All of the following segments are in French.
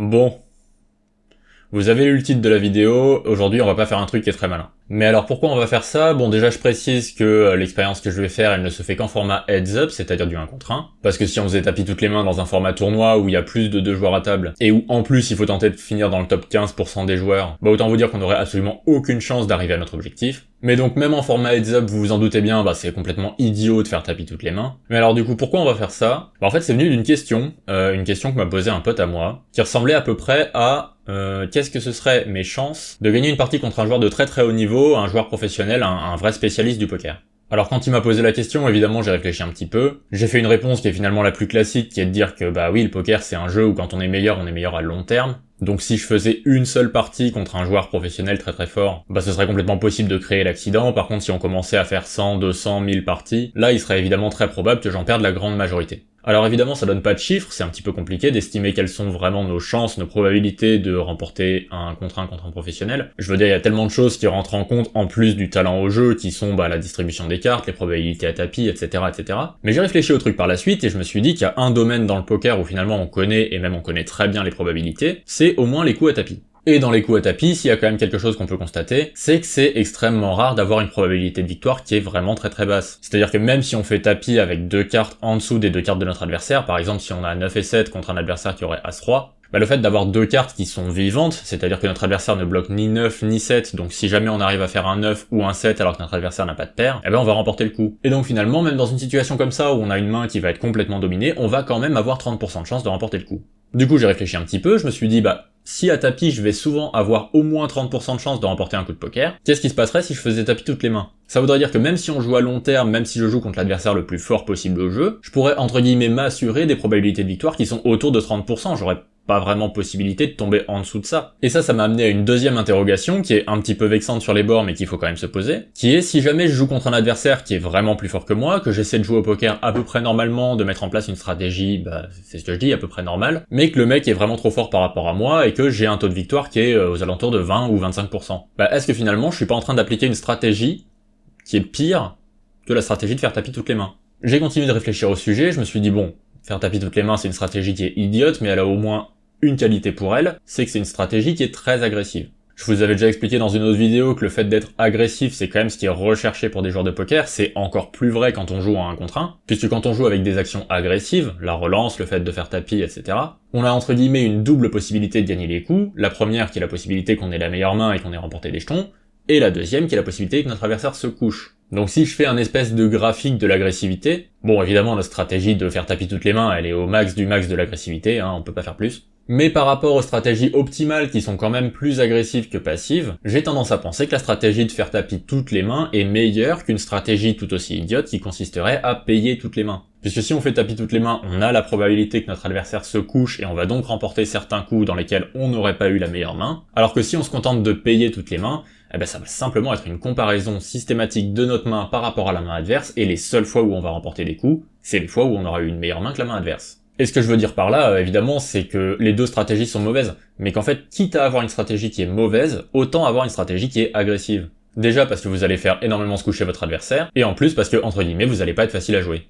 Bon, vous avez lu le titre de la vidéo, aujourd'hui on va pas faire un truc qui est très malin. Mais alors pourquoi on va faire ça? Bon, déjà je précise que l'expérience que je vais faire, elle ne se fait qu'en format heads up, c'est-à-dire du 1 contre 1. Parce que si on faisait tapis toutes les mains dans un format tournoi où il y a plus de 2 joueurs à table, et où en plus il faut tenter de finir dans le top 15% des joueurs, bah autant vous dire qu'on aurait absolument aucune chance d'arriver à notre objectif. Mais donc même en format heads up, vous vous en doutez bien, bah c'est complètement idiot de faire tapis toutes les mains. Mais alors du coup, pourquoi on va faire ça? Bah en fait c'est venu d'une question, une question que m'a posée un pote à moi, qui ressemblait à peu près à qu'est-ce que ce serait mes chances de gagner une partie contre un joueur de très très haut niveau, un joueur professionnel, un vrai spécialiste du poker. Alors quand il m'a posé la question, évidemment j'ai réfléchi un petit peu. J'ai fait une réponse qui est finalement la plus classique, qui est de dire que bah oui, le poker c'est un jeu où quand on est meilleur à long terme. Donc si je faisais une seule partie contre un joueur professionnel très très fort, bah ce serait complètement possible de créer l'accident. Par contre si on commençait à faire 100, 200, 1000 parties, là il serait évidemment très probable que j'en perde la grande majorité. Alors évidemment ça donne pas de chiffres, c'est un petit peu compliqué d'estimer quelles sont vraiment nos chances, nos probabilités de remporter un contre un professionnel. Je veux dire, il y a tellement de choses qui rentrent en compte en plus du talent au jeu, qui sont la distribution des cartes, les probabilités à tapis, etc. etc. Mais j'ai réfléchi au truc par la suite et je me suis dit qu'il y a un domaine dans le poker où finalement on connaît, et même on connaît très bien les probabilités, c'est au moins les coups à tapis. Et dans les coups à tapis, s'il y a quand même quelque chose qu'on peut constater, c'est que c'est extrêmement rare d'avoir une probabilité de victoire qui est vraiment très très basse. C'est-à-dire que même si on fait tapis avec 2 cartes en dessous des 2 cartes de notre adversaire, par exemple si on a 9 et 7 contre un adversaire qui aurait As-3, bah le fait d'avoir 2 cartes qui sont vivantes, c'est-à-dire que notre adversaire ne bloque ni 9 ni 7, donc si jamais on arrive à faire un 9 ou un 7 alors que notre adversaire n'a pas de paire, eh ben on va remporter le coup. Et donc finalement, même dans une situation comme ça où on a une main qui va être complètement dominée, on va quand même avoir 30% de chance de remporter le coup. Du coup j'ai réfléchi un petit peu, je me suis dit si à tapis je vais souvent avoir au moins 30% de chance de remporter un coup de poker, qu'est-ce qui se passerait si je faisais tapis toutes les mains? Ça voudrait dire que même si on joue à long terme, même si je joue contre l'adversaire le plus fort possible au jeu, je pourrais entre guillemets m'assurer des probabilités de victoire qui sont autour de 30%, j'aurais pas vraiment possibilité de tomber en dessous de ça. Et ça m'a amené à une deuxième interrogation qui est un petit peu vexante sur les bords mais qu'il faut quand même se poser, qui est si jamais je joue contre un adversaire qui est vraiment plus fort que moi, que j'essaie de jouer au poker à peu près normalement, de mettre en place une stratégie, c'est ce que je dis, à peu près normale, mais que le mec est vraiment trop fort par rapport à moi et que j'ai un taux de victoire qui est aux alentours de 20 ou 25%. Est-ce que finalement je suis pas en train d'appliquer une stratégie qui est pire que la stratégie de faire tapis toutes les mains? J'ai continué de réfléchir au sujet, je me suis dit bon, faire tapis toutes les mains c'est une stratégie qui est idiote mais elle a au moins une qualité pour elle, c'est que c'est une stratégie qui est très agressive. Je vous avais déjà expliqué dans une autre vidéo que le fait d'être agressif, c'est quand même ce qui est recherché pour des joueurs de poker, c'est encore plus vrai quand on joue à 1 contre 1, puisque quand on joue avec des actions agressives, la relance, le fait de faire tapis, etc., on a entre guillemets une double possibilité de gagner les coups, la première qui est la possibilité qu'on ait la meilleure main et qu'on ait remporté des jetons, et la deuxième qui est la possibilité que notre adversaire se couche. Donc si je fais un espèce de graphique de l'agressivité, bon évidemment notre stratégie de faire tapis toutes les mains, elle est au max du max de l'agressivité, on peut pas faire plus. Mais par rapport aux stratégies optimales qui sont quand même plus agressives que passives, j'ai tendance à penser que la stratégie de faire tapis toutes les mains est meilleure qu'une stratégie tout aussi idiote qui consisterait à payer toutes les mains. Puisque si on fait tapis toutes les mains, on a la probabilité que notre adversaire se couche et on va donc remporter certains coups dans lesquels on n'aurait pas eu la meilleure main, alors que si on se contente de payer toutes les mains, ça va simplement être une comparaison systématique de notre main par rapport à la main adverse, et les seules fois où on va remporter des coups, c'est les fois où on aura eu une meilleure main que la main adverse. Et ce que je veux dire par là, évidemment, c'est que les deux stratégies sont mauvaises, mais qu'en fait, quitte à avoir une stratégie qui est mauvaise, autant avoir une stratégie qui est agressive. Déjà parce que vous allez faire énormément se coucher votre adversaire, et en plus parce que, entre guillemets, vous allez pas être facile à jouer.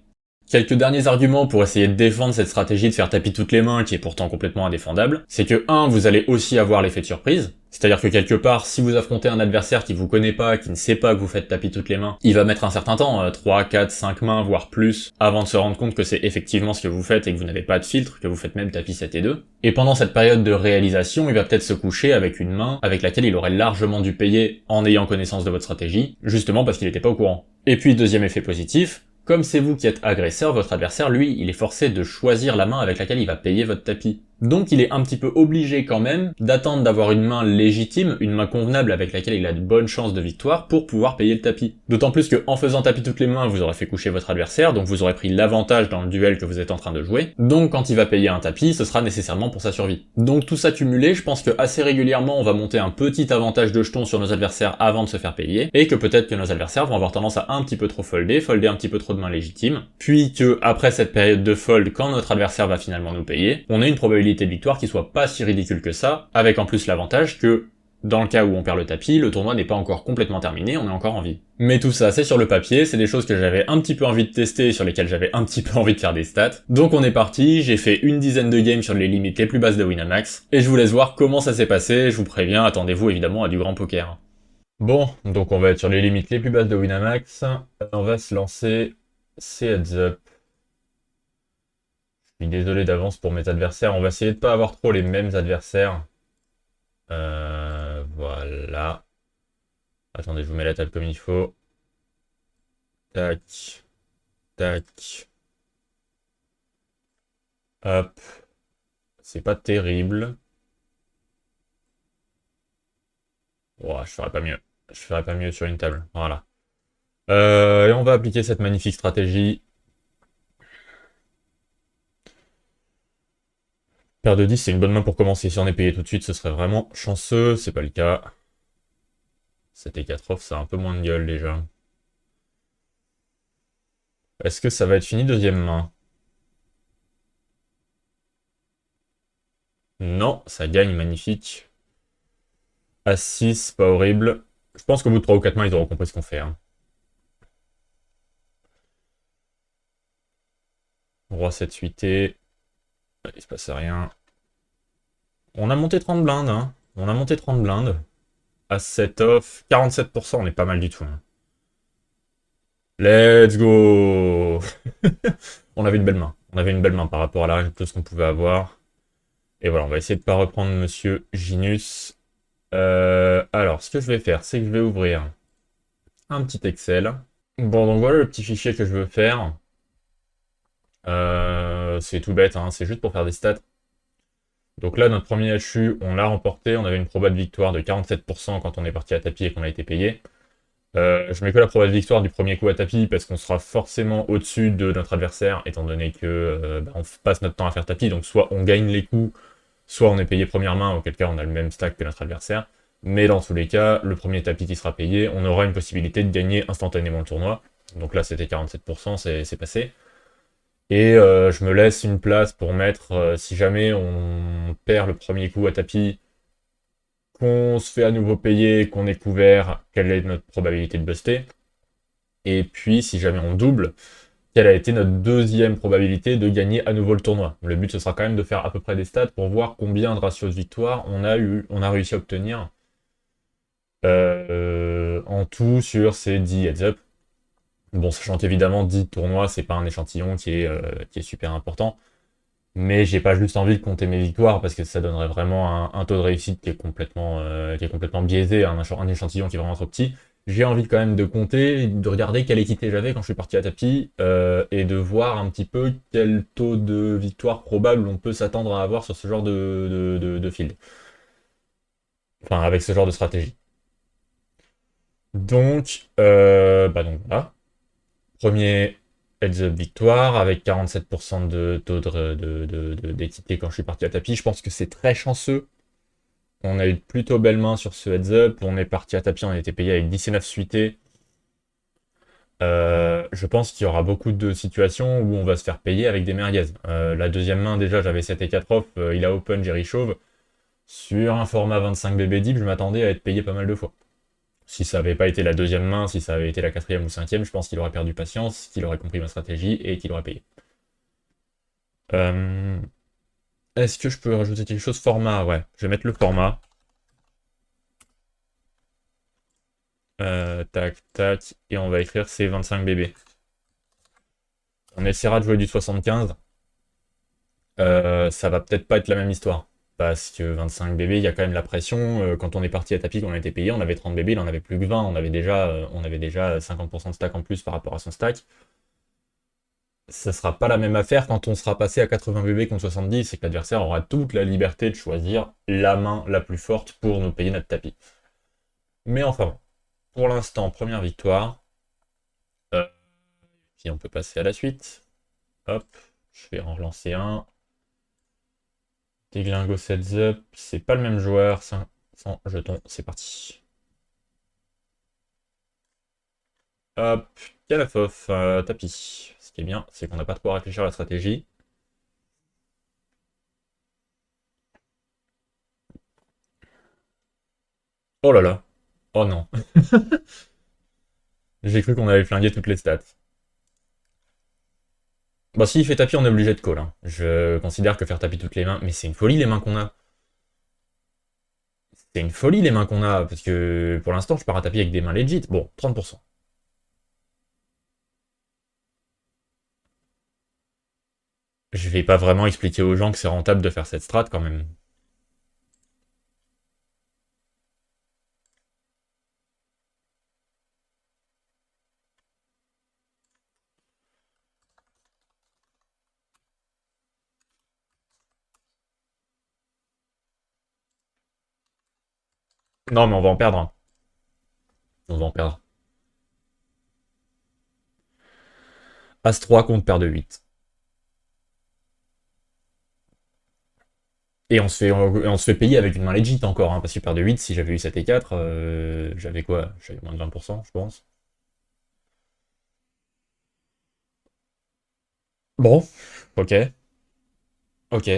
Quelques derniers arguments pour essayer de défendre cette stratégie de faire tapis toutes les mains qui est pourtant complètement indéfendable, c'est que 1, vous allez aussi avoir l'effet de surprise, c'est-à-dire que quelque part, si vous affrontez un adversaire qui vous connaît pas, qui ne sait pas que vous faites tapis toutes les mains, il va mettre un certain temps, 3, 4, 5 mains, voire plus, avant de se rendre compte que c'est effectivement ce que vous faites et que vous n'avez pas de filtre, que vous faites même tapis 7 et 2. Et pendant cette période de réalisation, il va peut-être se coucher avec une main avec laquelle il aurait largement dû payer en ayant connaissance de votre stratégie, justement parce qu'il était pas au courant. Et puis deuxième effet positif, comme c'est vous qui êtes agresseur, votre adversaire, lui, il est forcé de choisir la main avec laquelle il va payer votre tapis. Donc il est un petit peu obligé quand même d'attendre d'avoir une main légitime, une main convenable avec laquelle il a de bonnes chances de victoire pour pouvoir payer le tapis. D'autant plus que en faisant tapis toutes les mains, vous aurez fait coucher votre adversaire, donc vous aurez pris l'avantage dans le duel que vous êtes en train de jouer. Donc quand il va payer un tapis, ce sera nécessairement pour sa survie. Donc tout ça cumulé, je pense que assez régulièrement on va monter un petit avantage de jetons sur nos adversaires avant de se faire payer, et que peut-être que nos adversaires vont avoir tendance à un petit peu trop folder un petit peu trop de mains légitimes, puis que après cette période de fold, quand notre adversaire va finalement nous payer, on a une probabilité de victoire qui soit pas si ridicule que ça, avec en plus l'avantage que Dans le cas où on perd le tapis, le tournoi n'est pas encore complètement terminé, on est encore en vie. Mais tout ça, c'est sur le papier, c'est des choses que j'avais un petit peu envie de tester et sur lesquelles j'avais un petit peu envie de faire des stats. Donc on est parti, j'ai fait une dizaine de games sur les limites les plus basses de Winamax, et je vous laisse voir comment ça s'est passé, je vous préviens, attendez-vous évidemment à du grand poker. Bon, donc on va être sur les limites les plus basses de Winamax, on va se lancer, c'est heads up. Je suis désolé d'avance pour mes adversaires, on va essayer de pas avoir trop les mêmes adversaires. Voilà. Attendez, je vous mets la table comme il faut. Tac. Tac. Hop. C'est pas terrible. Ouah, je ferais pas mieux. Je ferais pas mieux sur une table. Voilà. Et on va appliquer cette magnifique stratégie. Paire de 10, c'est une bonne main pour commencer. Si on est payé tout de suite, ce serait vraiment chanceux. C'est pas le cas. 7 et 4 off, ça a un peu moins de gueule déjà. Est-ce que ça va être fini deuxième main? Non, ça gagne, magnifique. A6, pas horrible. Je pense qu'au bout de 3 ou 4 mains, ils auront compris ce qu'on fait. Hein. Roi 7 suité. Il se passe rien. On a monté 30 blindes. Hein. On a monté 30 blindes. A7 off. 47%, on est pas mal du tout. Hein. Let's go. On avait une belle main. On avait une belle main par rapport à la règle de ce qu'on pouvait avoir. Et voilà, on va essayer de pas reprendre Monsieur Ginus. Alors, ce que je vais faire, c'est que je vais ouvrir un petit Excel. Bon, donc voilà le petit fichier que je veux faire. C'est tout bête, hein, c'est juste pour faire des stats. Donc là, notre premier HU, on l'a remporté. On avait une proba de victoire de 47% quand on est parti à tapis et qu'on a été payé. Je mets que la proba de victoire du premier coup à tapis parce qu'on sera forcément au-dessus de notre adversaire, étant donné que on passe notre temps à faire tapis. Donc soit on gagne les coups, soit on est payé première main, auquel cas on a le même stack que notre adversaire. Mais dans tous les cas, le premier tapis qui sera payé, on aura une possibilité de gagner instantanément le tournoi. Donc là, c'était 47%, c'est passé. Et je me laisse une place pour mettre, si jamais on perd le premier coup à tapis, qu'on se fait à nouveau payer, qu'on est couvert, quelle est notre probabilité de buster. Et puis, si jamais on double, quelle a été notre deuxième probabilité de gagner à nouveau le tournoi. Le but, ce sera quand même de faire à peu près des stats pour voir combien de ratios de victoire on a réussi à obtenir en tout sur ces 10 heads-up. Bon, sachant qu'évidemment, 10 tournois, c'est pas un échantillon qui est super important. Mais j'ai pas juste envie de compter mes victoires parce que ça donnerait vraiment un taux de réussite qui est complètement biaisé, un échantillon qui est vraiment trop petit. J'ai envie quand même de compter, de regarder quelle équité j'avais quand je suis parti à tapis et de voir un petit peu quel taux de victoire probable on peut s'attendre à avoir sur ce genre de field. Enfin, avec ce genre de stratégie. Donc voilà. Premier heads up victoire avec 47% de taux d'équité quand je suis parti à tapis. Je pense que c'est très chanceux. On a eu de plutôt belles mains sur ce heads up. On est parti à tapis, on a été payé avec 19 suités. Je pense qu'il y aura beaucoup de situations où on va se faire payer avec des merguez. La deuxième main, déjà, j'avais 7 et 4 off. Il a open Jerry Chauve. Sur un format 25 BB deep, je m'attendais à être payé pas mal de fois. Si ça avait pas été la deuxième main, si ça avait été la quatrième ou cinquième, je pense qu'il aurait perdu patience, qu'il aurait compris ma stratégie et qu'il aurait payé. Euh, Est-ce que je peux rajouter quelque chose? Format, ouais. Je vais mettre le format. Tac, tac. Et on va écrire C25 BB. On essaiera de jouer du 75. Ça va peut-être pas être la même histoire. Parce que 25 BB, il y a quand même la pression. Quand on est parti à tapis, qu'on a été payé, on avait 30 BB, il en avait plus que 20. On avait déjà 50% de stack en plus par rapport à son stack. Ça sera pas la même affaire quand on sera passé à 80 BB contre 70, c'est que l'adversaire aura toute la liberté de choisir la main la plus forte pour nous payer notre tapis. Mais enfin, bon. Pour l'instant, première victoire. Puis on peut passer à la suite. Hop, je vais en relancer un. Déglingo heads up, c'est pas le même joueur, 500 jetons, c'est parti. Hop, Kalafof, tapis. Ce qui est bien, c'est qu'on n'a pas trop à réfléchir à la stratégie. Oh là là. Oh non. J'ai cru qu'on avait flingué toutes les stats. Bah s'il fait tapis, on est obligé de call, hein. Je considère que faire tapis toutes les mains... Mais c'est une folie les mains qu'on a. C'est une folie les mains qu'on a, parce que pour l'instant je pars à tapis avec des mains legit. Bon, 30%. Je vais pas vraiment expliquer aux gens que c'est rentable de faire cette strat quand même. Non mais on va en perdre, hein. On va en perdre. As-3 contre paire de 8. Et on se fait payer avec une main legit encore, hein, parce que paire de 8, si j'avais eu 7 et 4, j'avais quoi? J'avais moins de 20%, je pense. Bon, ok, ok.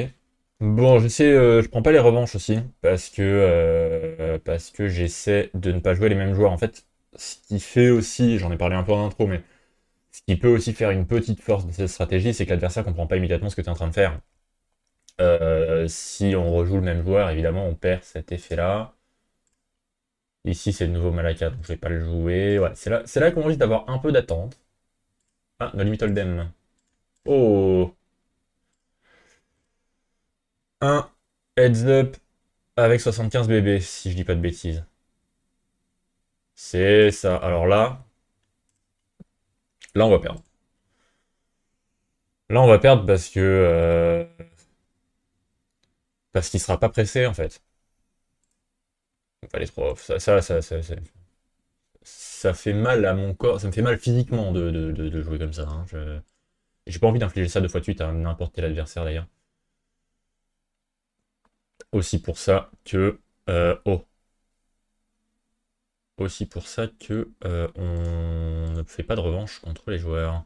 Bon, je prends pas les revanches aussi, parce que j'essaie de ne pas jouer les mêmes joueurs. En fait, ce qui fait aussi, j'en ai parlé un peu en intro, mais ce qui peut aussi faire une petite force de cette stratégie, c'est que l'adversaire comprend pas immédiatement ce que tu es en train de faire. Si on rejoue le même joueur, évidemment, on perd cet effet-là. Ici, c'est le nouveau Malaka, donc je vais pas le jouer. Ouais, c'est là qu'on risque d'avoir un peu d'attente. Ah, No Limit Hold'em. Oh, un heads up avec 75 bébés, si je dis pas de bêtises. C'est ça. Alors là, on va perdre. Là, on va perdre parce qu'il sera pas pressé en fait. Enfin, les trois, ça fait mal à mon corps, ça me fait mal physiquement de jouer comme ça, hein. J'ai pas envie d'infliger ça deux fois de suite à n'importe quel adversaire d'ailleurs. Aussi pour ça que oh, aussi pour ça que on ne fait pas de revanche contre les joueurs.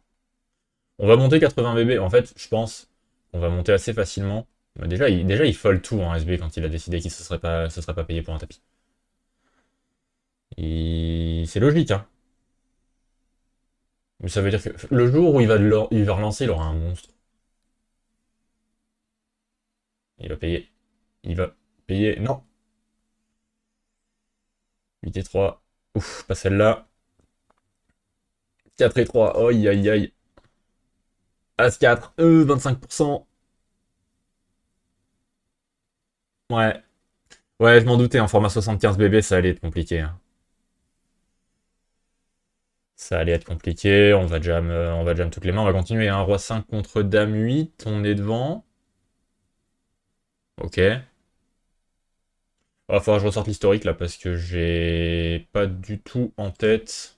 On va monter 80 bébés. En fait, je pense qu'on va monter assez facilement. Mais déjà, il fold tout en SB quand il a décidé qu'il se serait pas payé pour un tapis. C'est logique, hein. Mais ça veut dire que le jour où il va relancer, il aura un monstre. Il va payer. Il va payer. Non. 8 et 3. Ouf, pas celle-là. 4 et 3. Aïe aïe aïe. As 4. 25%. Ouais. Ouais, je m'en doutais, en format 75 bébé, ça allait être compliqué, hein. Ça allait être compliqué, on va jam toutes les mains, on va continuer, hein. Roi 5 contre Dame 8, on est devant. Ok. Il va falloir que je ressorte l'historique là parce que j'ai pas du tout en tête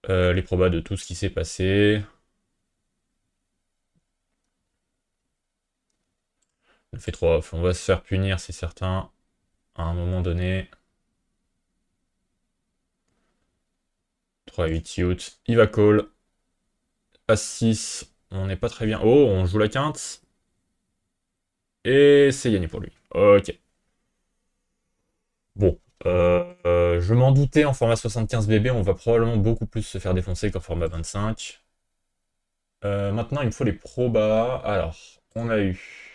les probas de tout ce qui s'est passé. On fait 3 off, on va se faire punir, c'est certain, à un moment donné. 3 8 youth, il va call. As 6, on n'est pas très bien. Oh, on joue la quinte. Et c'est gagné pour lui. Ok. Bon. Je m'en doutais en format 75 BB, on va probablement beaucoup plus se faire défoncer qu'en format 25. Maintenant, il me faut les probas. Alors, on a eu.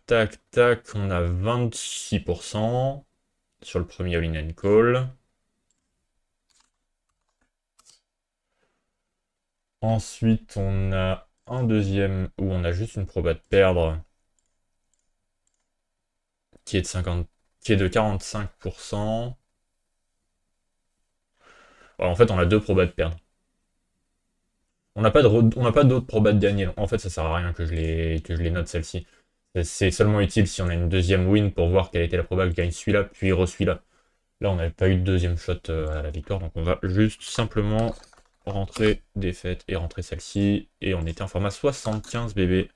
Tac, tac, on a 26% sur le premier all-in and call. Ensuite, on a un deuxième où on a juste une proba de perdre qui est de 50, qui est de 45%. Ouais, en fait, on a deux probas de perdre. On n'a pas d'autres probas de gagner. En fait, ça sert à rien que je les note celle-ci. C'est seulement utile si on a une deuxième win pour voir quelle était la proba que je gagne celui-là, puis re-celui-là. Là, on n'avait pas eu de deuxième shot à la victoire, donc on va juste simplement rentrer défaite et rentrer celle-ci. Et on était en format 75 bébé.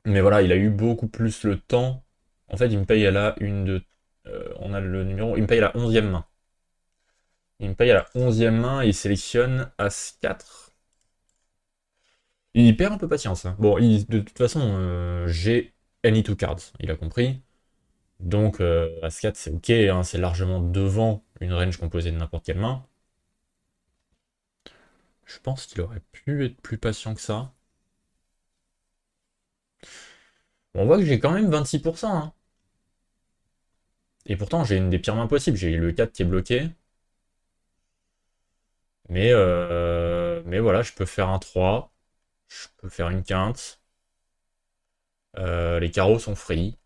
Mais voilà, il a eu beaucoup plus le temps. En fait, il me paye à la 1, 2, On a le numéro... Il me paye à la 11e main. Il me paye à la 11e main et il sélectionne As-4. Il perd un peu patience, hein. Bon, de toute façon, j'ai any two cards, il a compris. Donc, As-4, c'est ok, hein, c'est largement devant une range composée de n'importe quelle main. Je pense qu'il aurait pu être plus patient que ça. Bon, on voit que j'ai quand même 26%, hein. Et pourtant, j'ai une des pires mains possibles. J'ai le 4 qui est bloqué. Mais voilà, je peux faire un 3. Je peux faire une quinte. Les carreaux sont free.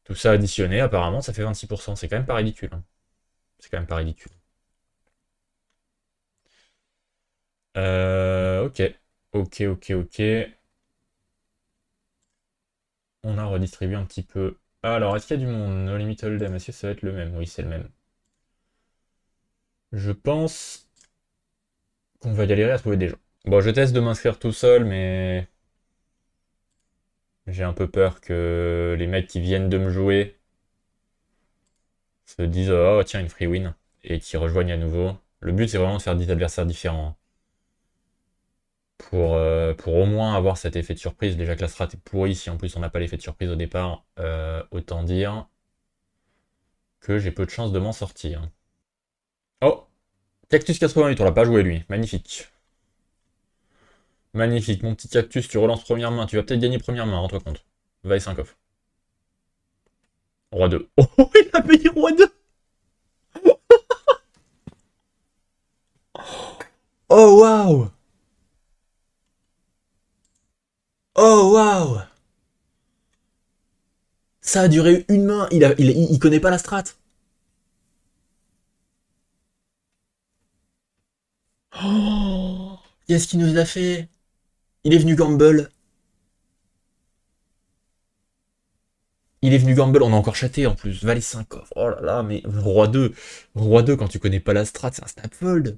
Tout ça additionné, apparemment, ça fait 26%. C'est quand même pas ridicule, hein. C'est quand même pas ridicule. Ok. Ok, ok, ok. On a redistribué un petit peu. Alors, est-ce qu'il y a du monde? No Limit Hold'em, est-ce que ça va être le même? Oui, c'est le même. Je pense qu'on va galérer à trouver des gens. Bon, je teste de m'inscrire tout seul, mais j'ai un peu peur que les mecs qui viennent de me jouer se disent oh tiens une free win et qui rejoignent à nouveau. Le but c'est vraiment de faire des adversaires différents, hein, pour au moins avoir cet effet de surprise. Déjà que la strat est pourrie, si en plus on n'a pas l'effet de surprise au départ, autant dire que j'ai peu de chances de m'en sortir. Oh, Cactus 88, on l'a pas joué lui, magnifique. Magnifique, mon petit Cactus, tu relances première main, tu vas peut-être gagner première main, rends-toi compte. Va et 5 off. Roi 2. Oh, il a payé Roi 2. Oh waouh. Oh waouh. Ça a duré une main, il connaît pas la strat. Oh, qu'est-ce qu'il nous a fait? Il est venu gamble. Il est venu gamble, on a encore chaté en plus. Valet 5 off. Oh là là, mais Roi 2. Roi 2, quand tu connais pas la strat, c'est un snapfold.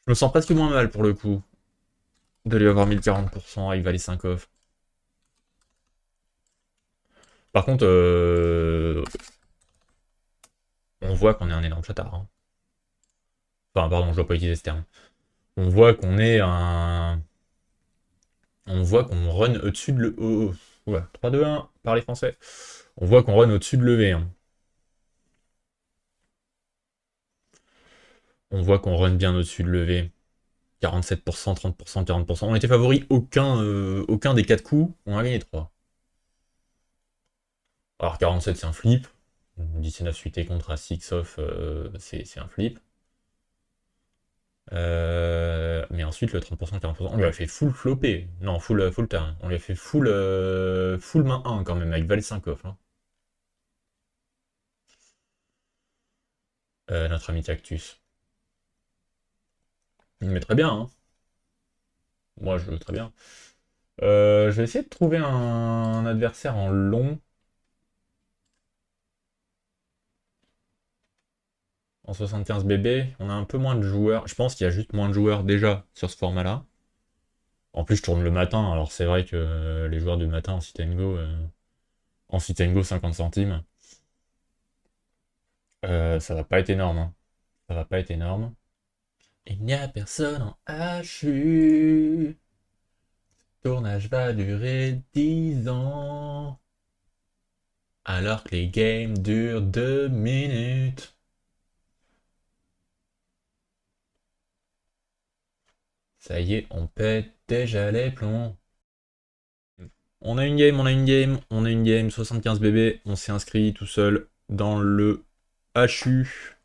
Je me sens presque moins mal pour le coup de lui avoir mis le 40% avec Valet 5 off. Par contre, on voit qu'on est un énorme chatard, hein. Enfin, pardon, je dois pas utiliser ce terme. On voit qu'on est un... On voit qu'on run au-dessus de le... Ouais, 3, 2, 1, parlez français. On voit qu'on run au-dessus de l'EV, hein. On voit qu'on run bien au-dessus de l'EV. 47%, 30%, 40%. On était favori aucun des 4 coups. On a gagné 3. Alors 47 c'est un flip. 19 suité contre un 6 off, c'est un flip. Mais ensuite le 30%, 40%, on lui a fait full flopé. Non, full turn. On lui a fait full main 1 quand même, avec Valet 5 off, hein. Notre ami Cactus. Il met très bien, hein. Moi je joue très bien. Je vais essayer de trouver un adversaire en long. En 75 BB, on a un peu moins de joueurs. Je pense qu'il y a juste moins de joueurs déjà sur ce format-là. En plus, je tourne le matin, alors c'est vrai que les joueurs du matin en sit and go 50 centimes, ça va pas être énorme, hein. Ça va pas être énorme. Il n'y a personne en HU. Tournage va durer 10 ans. Alors que les games durent 2 minutes. Ça y est, on pète déjà les plombs. On a une game, on a une game, on a une game, 75 bébés, on s'est inscrit tout seul dans le HU.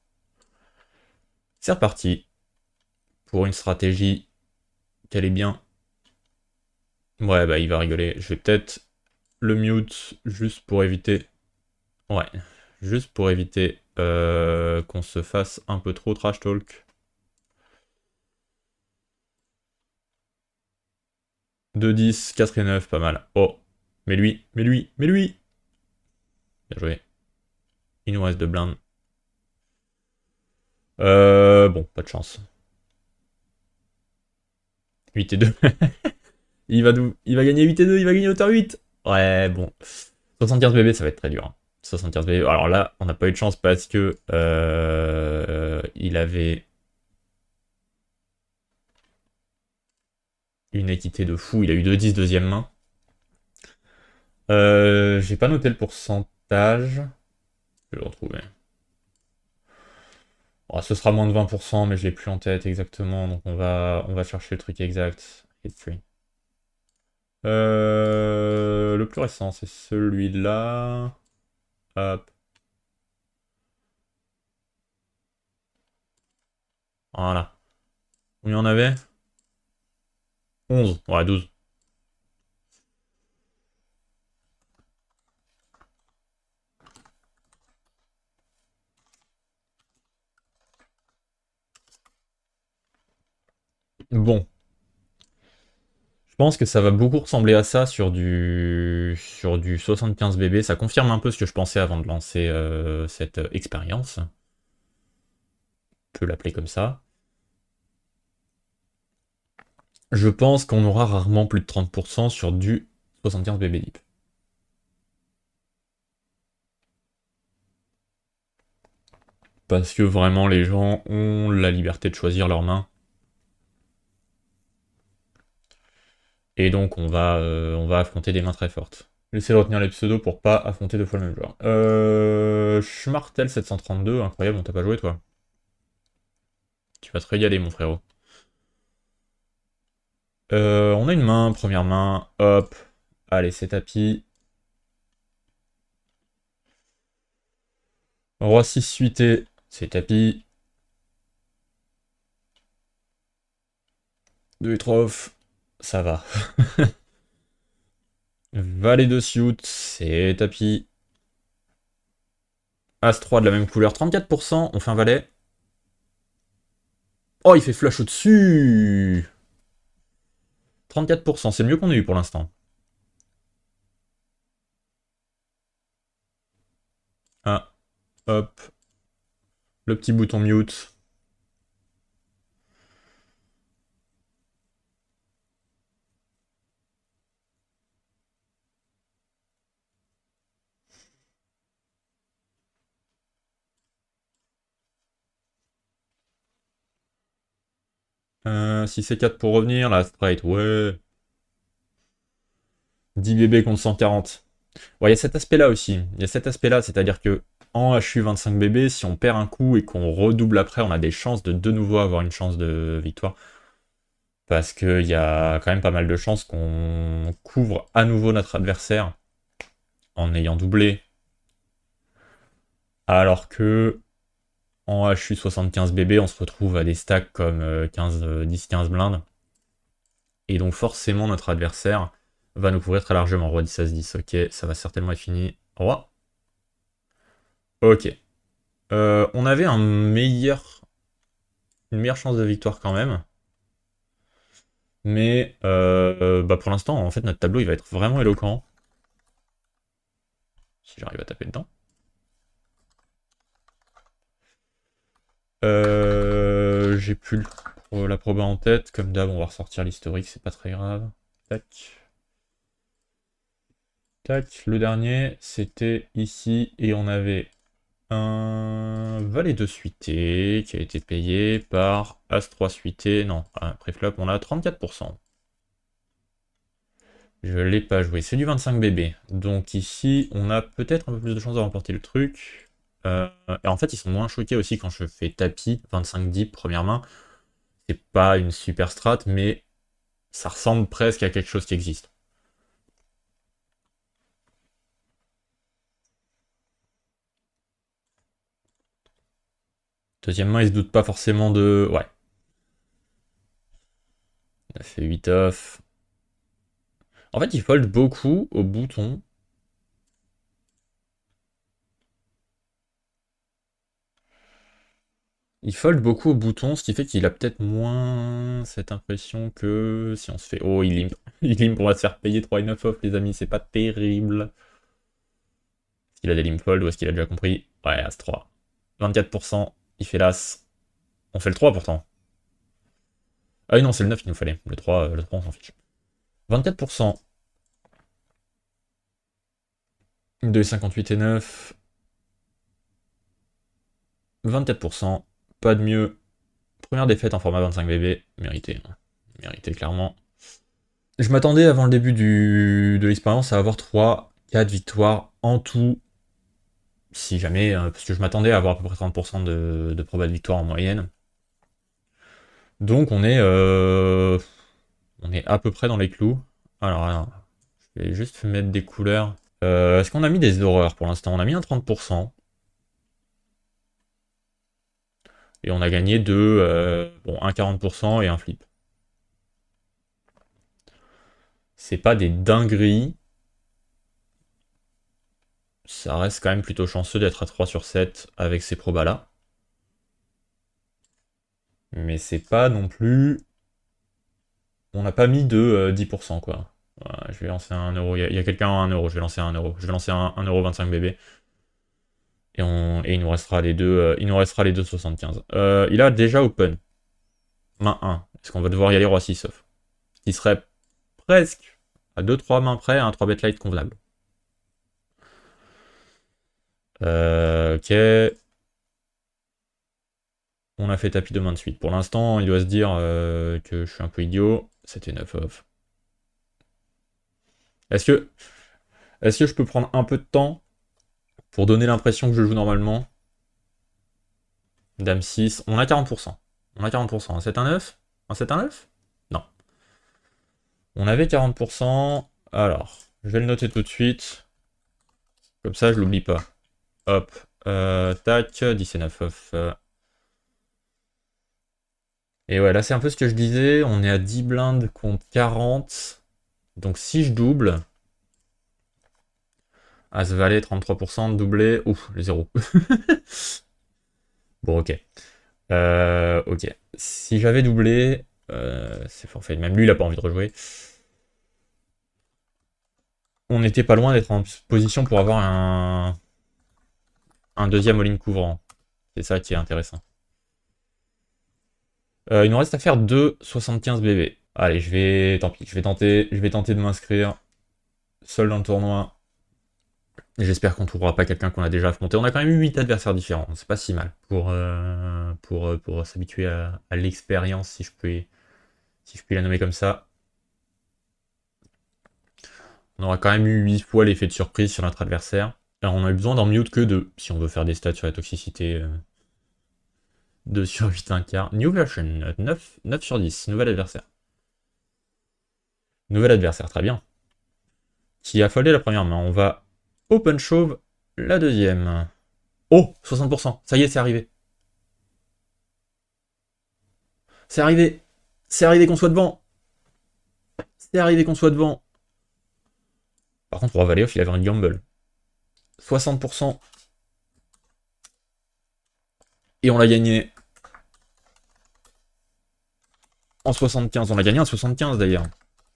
C'est reparti pour une stratégie qu'elle est bien. Ouais, bah il va rigoler. Je vais peut-être le mute juste pour éviter. Ouais, juste pour éviter qu'on se fasse un peu trop trash talk. 2, 10, 4 et 9, pas mal. Oh, mais lui, mais lui, mais lui. Bien joué. Il nous reste 2 blindes. Bon, pas de chance. 8 et 2. Il va gagner 8 et 2, il va gagner hauteur 8. Ouais, bon. 75 bébés, ça va être très dur, hein. 75 bébés. Alors là, on n'a pas eu de chance parce que il avait une équité de fou. Il a eu 2-10 deuxième main. J'ai pas noté le pourcentage. Je vais le retrouver. Oh, ce sera moins de 20%, mais je l'ai plus en tête exactement. Donc on va chercher le truc exact. Hit free. Le plus récent, c'est celui-là. Hop. Voilà. Combien on avait? 11. Ouais, 12. Bon. Je pense que ça va beaucoup ressembler à ça sur du 75 BB. Ça confirme un peu ce que je pensais avant de lancer cette expérience. On peut l'appeler comme ça. Je pense qu'on aura rarement plus de 30% sur du 75 BB Deep. Parce que vraiment les gens ont la liberté de choisir leur main. Et donc on va affronter des mains très fortes. J'essaie de retenir les pseudos pour pas affronter deux fois le même joueur. Schmartel 732, incroyable, on t'a pas joué toi. Tu vas te régaler mon frérot. On a une main, première main, hop. Allez, c'est tapis. Roi 6 suité, c'est tapis. 2 et 3 off, ça va. Valet de suit, c'est tapis. As 3 de la même couleur, 34%, on fait un valet. Oh, il fait flush au-dessus. 34%, c'est le mieux qu'on ait eu pour l'instant. Ah, hop. Le petit bouton mute. Si c'est 4 pour revenir, la straight, ouais. 10 bébés contre 140. Ouais, il y a cet aspect-là aussi. Il y a cet aspect-là, c'est-à-dire que en HU 25 bébés, si on perd un coup et qu'on redouble après, on a des chances de nouveau avoir une chance de victoire. Parce qu'il y a quand même pas mal de chances qu'on couvre à nouveau notre adversaire en ayant doublé. Alors que en HU 75 bébés, on se retrouve à des stacks comme 10-15 blindes. Et donc forcément, notre adversaire va nous couvrir très largement. Roi 10 As 10, ok, ça va certainement être fini. Roi. Ok. On avait une meilleure chance de victoire quand même. Mais bah pour l'instant, en fait, notre tableau il va être vraiment éloquent. Si j'arrive à taper dedans. J'ai plus la proba en tête. Comme d'hab, on va ressortir l'historique, c'est pas très grave. Tac. Tac. Le dernier, c'était ici. Et on avait un valet de suité qui a été payé par As-3 suité. Non, après flop, on a 34%. Je l'ai pas joué. C'est du 25 bébé. Donc ici, on a peut-être un peu plus de chance de remporter le truc. Et en fait, ils sont moins choqués aussi quand je fais tapis, 25 deep, première main. C'est pas une super strat, mais ça ressemble presque à quelque chose qui existe. Deuxièmement, il se doute pas forcément de... Ouais. Il a fait 8 off. En fait, il fold beaucoup au bouton. Il fold beaucoup au bouton, ce qui fait qu'il a peut-être moins cette impression que si on se fait... Oh, il limp. Il limp, on va se faire payer 3 et 9 off, les amis, c'est pas terrible. Est-ce qu'il a des limp fold ou est-ce qu'il a déjà compris? Ouais, As-3. 24%, il fait l'As. On fait le 3 pourtant. Ah oui, non, c'est le 9 qu'il nous fallait. Le 3 on s'en fiche. 24%. 2,58 et 9. 24%. Pas de mieux. Première défaite en format 25 BB. Mérité. Hein. Mérité clairement. Je m'attendais avant le début de l'expérience à avoir 3-4 victoires en tout. Si jamais, parce que je m'attendais à avoir à peu près 30% de proba de victoire en moyenne. Donc on est à peu près dans les clous. Alors, je vais juste mettre des couleurs. Est-ce qu'on a mis des horreurs pour l'instant? On a mis un 30%. Et on a gagné un 40% et un flip. C'est pas des dingueries. Ça reste quand même plutôt chanceux d'être à 3 sur 7 avec ces probas là. Mais c'est pas non plus... On n'a pas mis de 10% quoi. Voilà, je vais lancer un euro. Il y a quelqu'un à 1 euro. Je vais lancer un euro. Je vais lancer un 1,25€ BB. Et il nous restera les deux, il nous restera les 2,75. Il a déjà open. Main 1. Est-ce qu'on va devoir y aller roi 6 off? Ce qui serait presque à 2-3 mains près un 3 bet light convenable. Ok. On a fait tapis de main de suite. Pour l'instant, il doit se dire que je suis un peu idiot. C'était 9 off. Est-ce que je peux prendre un peu de temps pour donner l'impression que je joue normalement? Dame 6. On a 40%. On a 40%. Un 7, un 9? Un 7, un 9? Non. On avait 40%. Alors, je vais le noter tout de suite. Comme ça, je l'oublie pas. Hop. Tac. 10 et 9 off. Et ouais, là, c'est un peu ce que je disais. On est à 10 blindes contre 40. Donc, si je double... As-Valet, 33%, doublé. Ouf, le 0. Bon, ok. Ok. Si j'avais doublé... c'est forfait. Même lui, il a pas envie de rejouer. On n'était pas loin d'être en position pour avoir un deuxième all-in couvrant. C'est ça qui est intéressant. Il nous reste à faire 2,75 BB. Allez, tant pis, je vais tenter de m'inscrire. Seul dans le tournoi. J'espère qu'on trouvera pas quelqu'un qu'on a déjà affronté. On a quand même eu 8 adversaires différents, c'est pas si mal pour s'habituer à l'expérience, si je puis la nommer comme ça. On aura quand même eu 8 fois l'effet de surprise sur notre adversaire. Alors on a eu besoin d'en mute que 2, si on veut faire des stats sur la toxicité. 2 sur 8, un quart. New version, 9 sur 10, nouvel adversaire. Nouvel adversaire, très bien. Qui a foldé la première main. On va open chauve la deuxième. Oh, 60%, ça y est, c'est arrivé. C'est arrivé. C'est arrivé qu'on soit devant. C'est arrivé qu'on soit devant. Par contre, roi valet off, il avait un gamble. 60%. Et on l'a gagné. En 75. On l'a gagné en 75 d'ailleurs.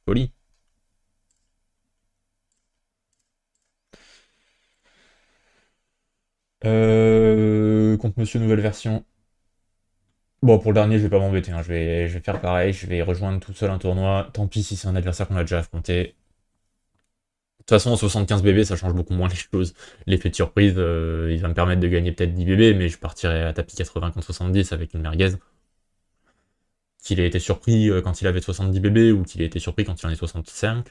Folie. Contre Monsieur Nouvelle Version. Bon, pour le dernier, je vais pas m'embêter. Hein. Je vais faire pareil. Je vais rejoindre tout seul un tournoi. Tant pis si c'est un adversaire qu'on a déjà affronté. De toute façon, en 75 BB, ça change beaucoup moins les choses. L'effet de surprise, il va me permettre de gagner peut-être 10 BB, mais je partirai à tapis 80 contre 70 avec une merguez. Qu'il ait été surpris quand il avait 70 BB ou qu'il ait été surpris quand il en est 65,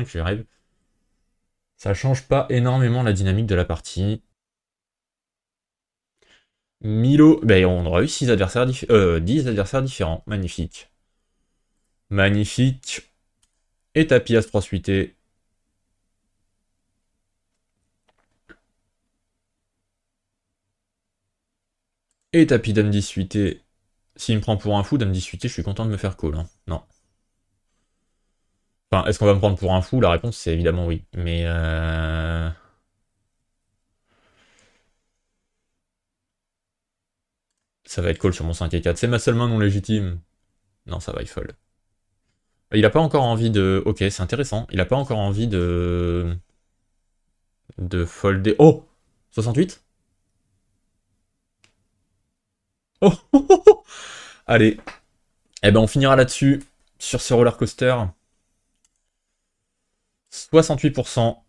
j'y rêve. Ça change pas énormément la dynamique de la partie. Milo, ben on aura eu 10 adversaires différents. Magnifique. Magnifique. Et tapis As-3 suité. Et tapis Dame 10 suité. S'il me prend pour un fou, Dame 10 suité, je suis content de me faire call. Hein. Non. Enfin, est-ce qu'on va me prendre pour un fou? La réponse, c'est évidemment oui. Mais ça va être call sur mon 5 et 4. C'est ma seule main non légitime. Non, ça va, il fold. Il a pas encore envie de... Ok, c'est intéressant. Il a pas encore envie de folder... Oh 68. Oh, oh, oh, oh. Allez. Eh ben, on finira là-dessus, sur ce roller coaster. 68%.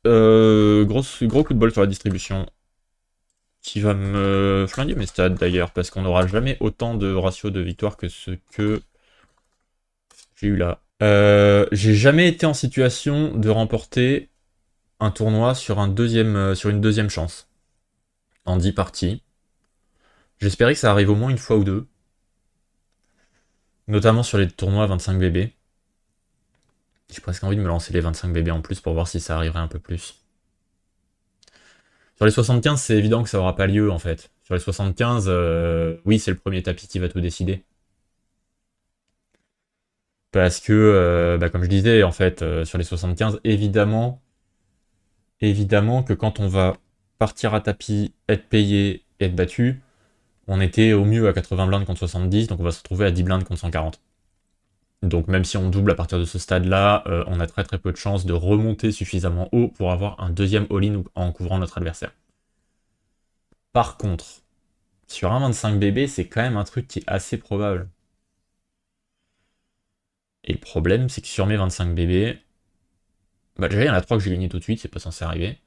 Gros coup de bol sur la distribution. Qui va me flinguer mes stats d'ailleurs, parce qu'on n'aura jamais autant de ratio de victoire que ce que j'ai eu là. J'ai jamais été en situation de remporter un tournoi sur, sur une deuxième chance. En 10 parties. J'espérais que ça arrive au moins une fois ou deux. Notamment sur les tournois 25 BB. J'ai presque envie de me lancer les 25 BB en plus pour voir si ça arriverait un peu plus. Sur les 75, c'est évident que ça aura pas lieu en fait. Sur les 75, oui, c'est le premier tapis qui va tout décider. Parce que, bah, comme je disais, en fait, sur les 75, évidemment que quand on va partir à tapis, être payé, être battu, on était au mieux à 80 blindes contre 70, donc on va se retrouver à 10 blindes contre 140. Donc même si on double à partir de ce stade-là, on a très très peu de chances de remonter suffisamment haut pour avoir un deuxième all-in en couvrant notre adversaire. Par contre, sur un 25 BB, c'est quand même un truc qui est assez probable. Et le problème, c'est que sur mes 25 BB, bah déjà il y en a 3 que j'ai gagné tout de suite, c'est pas censé arriver.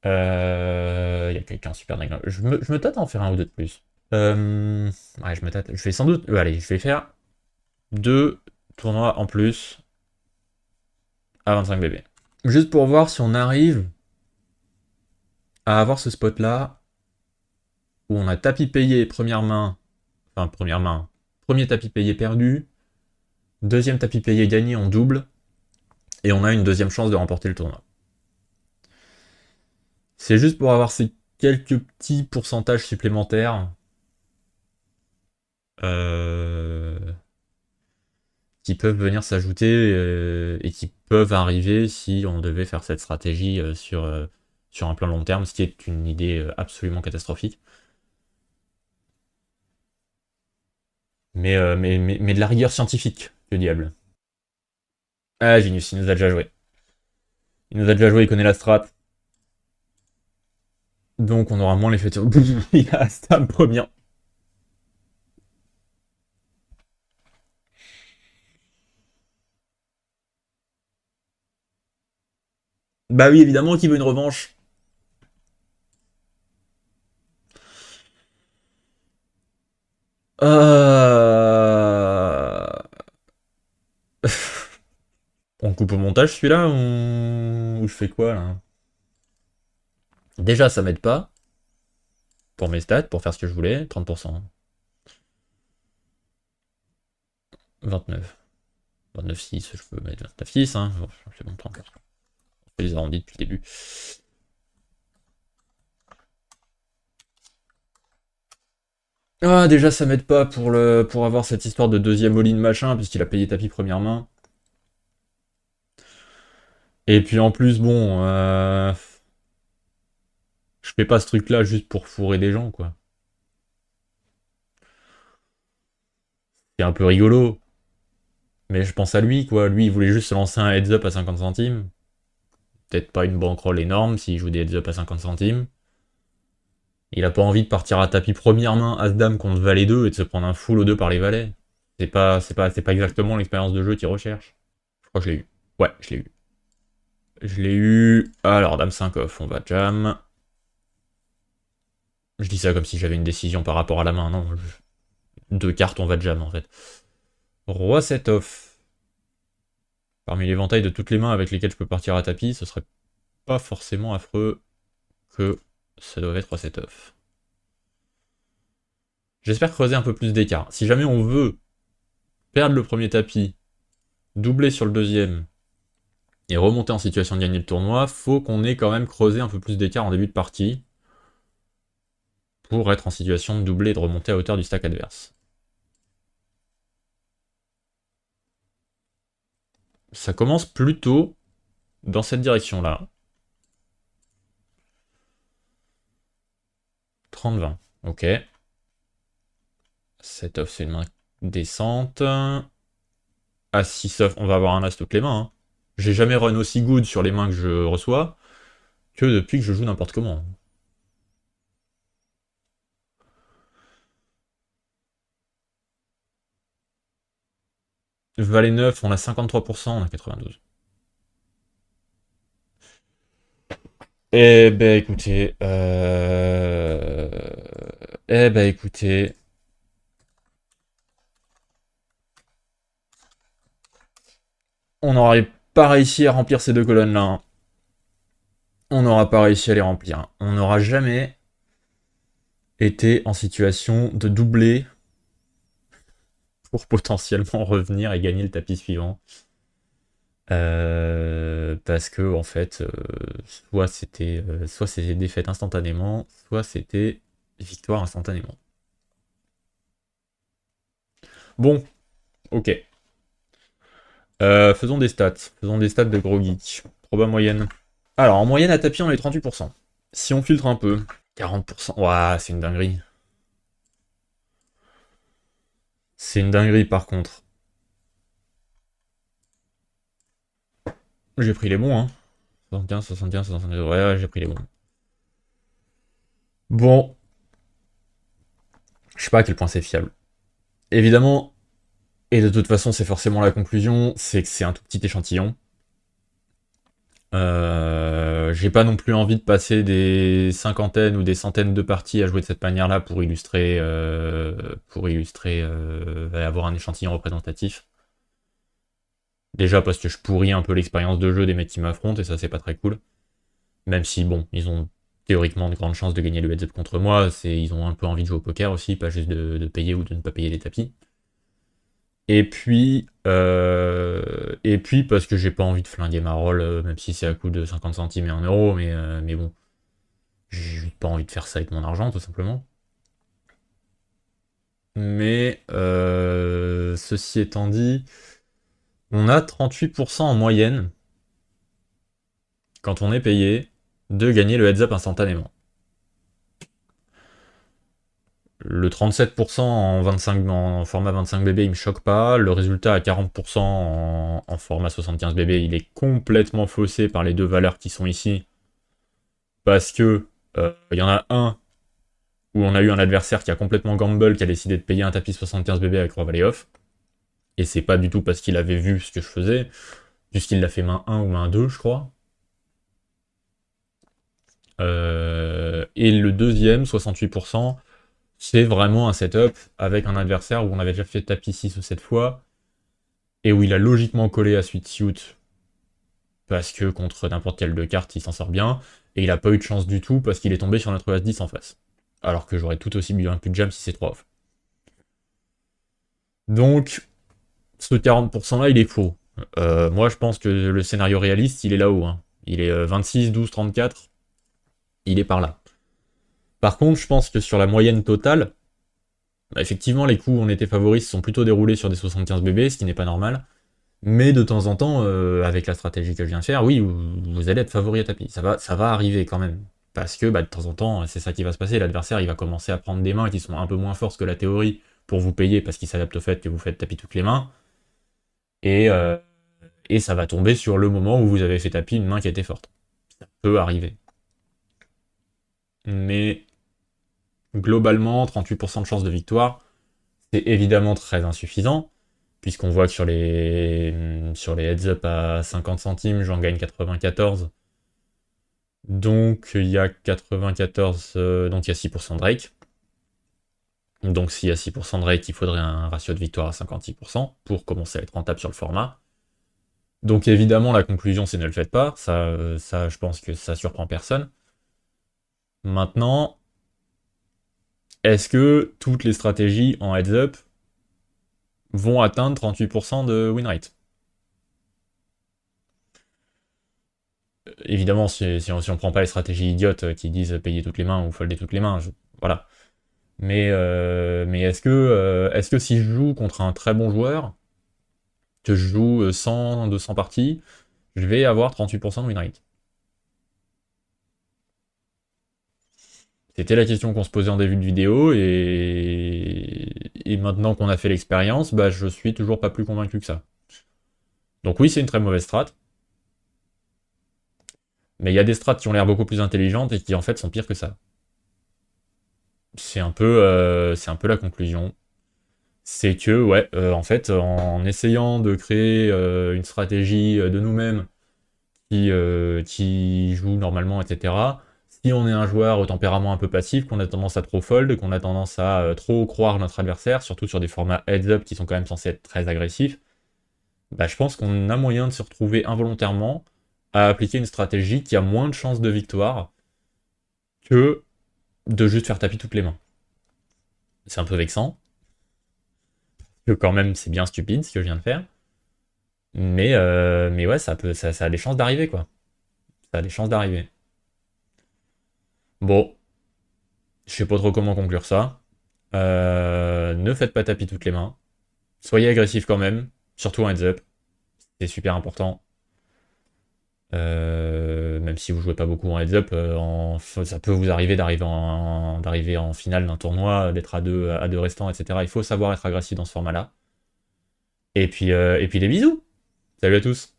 Il y a quelqu'un super dingue. Je me tâte à en faire un ou deux de plus. Ouais, je me tâte. Je vais sans doute. Allez, je vais faire 2 tournois en plus à 25 BB. Juste pour voir si on arrive à avoir ce spot là où on a tapis payé première main. Enfin, première main. Premier tapis payé perdu. Deuxième tapis payé gagné en double. Et on a une deuxième chance de remporter le tournoi. C'est juste pour avoir ces quelques petits pourcentages supplémentaires. Qui peuvent venir s'ajouter et qui peuvent arriver si on devait faire cette stratégie sur un plan long terme, ce qui est une idée absolument catastrophique. Mais de la rigueur scientifique, que diable. Ah, Genius, il nous a déjà joué. Il nous a déjà joué, il connaît la strat. Donc on aura moins l'effet de... Il a Stam première. Bah oui, évidemment qu'il veut une revanche. Euh... On coupe au montage celui-là ou je fais quoi là? Déjà ça m'aide pas pour mes stats, pour faire ce que je voulais, 30%. 29. 29,6, je peux mettre 29,6, hein. Bon, c'est bon, 30. Je fais les arrondis depuis le début. Ah, déjà, ça m'aide pas pour avoir cette histoire de deuxième all-in machin, puisqu'il a payé tapis première main. Et puis en plus, bon, je fais pas ce truc-là juste pour fourrer des gens, quoi. C'est un peu rigolo. Mais je pense à lui, quoi. Lui, il voulait juste se lancer un heads-up à 50 centimes. Peut-être pas une bankroll énorme s'il joue des heads-up à 50 centimes. Il a pas envie de partir à tapis première main, As-Dame contre Valet 2 et de se prendre un full aux deux par les valets. C'est pas exactement l'expérience de jeu qu'il recherche. Je crois que je l'ai eu. Ouais, je l'ai eu. Je l'ai eu. Alors, Dame 5 off, on va jam. Je dis ça comme si j'avais une décision par rapport à la main. Non, deux cartes, on va jam en fait. Roi 7 off. Parmi l'éventail de toutes les mains avec lesquelles je peux partir à tapis, ce serait pas forcément affreux que ça doit être Roi 7 off. J'espère creuser un peu plus d'écart. Si jamais on veut perdre le premier tapis, doubler sur le deuxième, et remonter en situation de gagner le tournoi, faut qu'on ait quand même creusé un peu plus d'écart en début de partie pour être en situation de doubler et de remonter à hauteur du stack adverse. Ça commence plutôt dans cette direction-là. 30-20, ok. 7 off, c'est une main décente. As 6 off, on va avoir un as toutes les mains. Hein. J'ai jamais run aussi good sur les mains que je reçois que depuis que je joue n'importe comment. Valet 9, on a 53%, on a 92. Eh ben écoutez, eh ben écoutez, on n'aurait pas réussi à remplir ces deux colonnes-là, hein. On n'aura pas réussi à les remplir. On n'aura jamais été en situation de doubler pour potentiellement revenir et gagner le tapis suivant. Parce que en fait, soit c'était défaite instantanément, soit c'était victoire instantanément. Bon, ok. Faisons des stats. Faisons des stats de gros geek. Proba moyenne. Alors, en moyenne à tapis, on est 38%. Si on filtre un peu, 40%. Ouah, c'est une dinguerie. C'est une dinguerie par contre. J'ai pris les bons, hein. 75, 75, 72. Ouais, j'ai pris les bons. Bon, je sais pas à quel point c'est fiable. Évidemment, et de toute façon, c'est forcément la conclusion, c'est que c'est un tout petit échantillon. J'ai pas non plus envie de passer des cinquantaines ou des centaines de parties à jouer de cette manière-là avoir un échantillon représentatif. Déjà parce que je pourris un peu l'expérience de jeu des mecs qui m'affrontent et ça c'est pas très cool. Même si bon, ils ont théoriquement de grandes chances de gagner le heads-up contre moi, ils ont un peu envie de jouer au poker aussi, pas juste de payer ou de ne pas payer les tapis. Et puis parce que j'ai pas envie de flinguer ma roll, même si c'est à coût de 50 centimes et 1 euro, mais bon, j'ai juste pas envie de faire ça avec mon argent, tout simplement. Mais ceci étant dit, on a 38% en moyenne, quand on est payé, de gagner le heads-up instantanément. Le 37% en format 25 bb, il me choque pas. Le résultat à 40% en format 75 bb, il est complètement faussé par les deux valeurs qui sont ici. Parce que il y en a un où on a eu un adversaire qui a complètement gamble, qui a décidé de payer un tapis 75 bb avec Roi Valet Off. Et c'est pas du tout parce qu'il avait vu ce que je faisais, puisqu'il l'a fait main 1 ou main 2, je crois. Et le deuxième, 68%, c'est vraiment un setup avec un adversaire où on avait déjà fait tapis 6 ou 7 fois, et où il a logiquement collé à suite suit, parce que contre n'importe quelle deux cartes, il s'en sort bien, et il a pas eu de chance du tout parce qu'il est tombé sur notre As-10 en face. Alors que j'aurais tout aussi bien pu jam si c'est 3 off. Donc, ce 40% là, il est faux. Moi, je pense que le scénario réaliste, il est là-haut, hein. Il est 26, 12, 34. Il est par là. Par contre, je pense que sur la moyenne totale, bah, effectivement, les coups on était favoris sont plutôt déroulés sur des 75 bb, ce qui n'est pas normal. Mais de temps en temps, avec la stratégie que je viens de faire, oui, vous allez être favori à tapis. Ça va arriver quand même. Parce que bah, de temps en temps, c'est ça qui va se passer. L'adversaire, il va commencer à prendre des mains qui sont un peu moins fortes que la théorie pour vous payer parce qu'il s'adapte au fait que vous faites tapis toutes les mains. Et, euh, et ça va tomber sur le moment où vous avez fait tapis une main qui était forte. Ça peut arriver. Mais globalement, 38% de chance de victoire, c'est évidemment très insuffisant, puisqu'on voit que sur les heads-up à 50 centimes, j'en gagne 94. Donc il y a 94, donc il y a 6% de Drake. Donc s'il y a 6% de Drake, il faudrait un ratio de victoire à 56% pour commencer à être rentable sur le format. Donc évidemment, la conclusion, c'est ne le faites pas. Ça, je pense que ça surprend personne. Maintenant, est-ce que toutes les stratégies en heads-up vont atteindre 38% de win rate? Évidemment, si on prend pas les stratégies idiotes qui disent payer toutes les mains ou folder toutes les mains, voilà. Mais est-ce que si je joue contre un très bon joueur, que je joue 100, 200 parties, je vais avoir 38% de win rate? C'était la question qu'on se posait en début de vidéo, et maintenant qu'on a fait l'expérience, bah, je suis toujours pas plus convaincu que ça. Donc oui, c'est une très mauvaise strat, mais il y a des strats qui ont l'air beaucoup plus intelligentes et qui en fait sont pires que ça. C'est un peu la conclusion. c'est que, ouais, en fait, en essayant de créer une stratégie de nous-mêmes qui joue normalement, etc., si on est un joueur au tempérament un peu passif, qu'on a tendance à trop fold, qu'on a tendance à trop croire notre adversaire, surtout sur des formats heads-up qui sont quand même censés être très agressifs, bah, je pense qu'on a moyen de se retrouver involontairement à appliquer une stratégie qui a moins de chances de victoire que de juste faire tapis toutes les mains. C'est un peu vexant, que quand même c'est bien stupide ce que je viens de faire, mais ouais, ça a des chances d'arriver, quoi. Ça a des chances d'arriver. Bon, je sais pas trop comment conclure ça. Ne faites pas tapis toutes les mains. Soyez agressif quand même, surtout en heads up, c'est super important. Même si vous jouez pas beaucoup en heads up, ça peut vous arriver d'arriver en finale d'un tournoi, d'être à deux restants, etc. Il faut savoir être agressif dans ce format-là. Et puis des bisous. Salut à tous.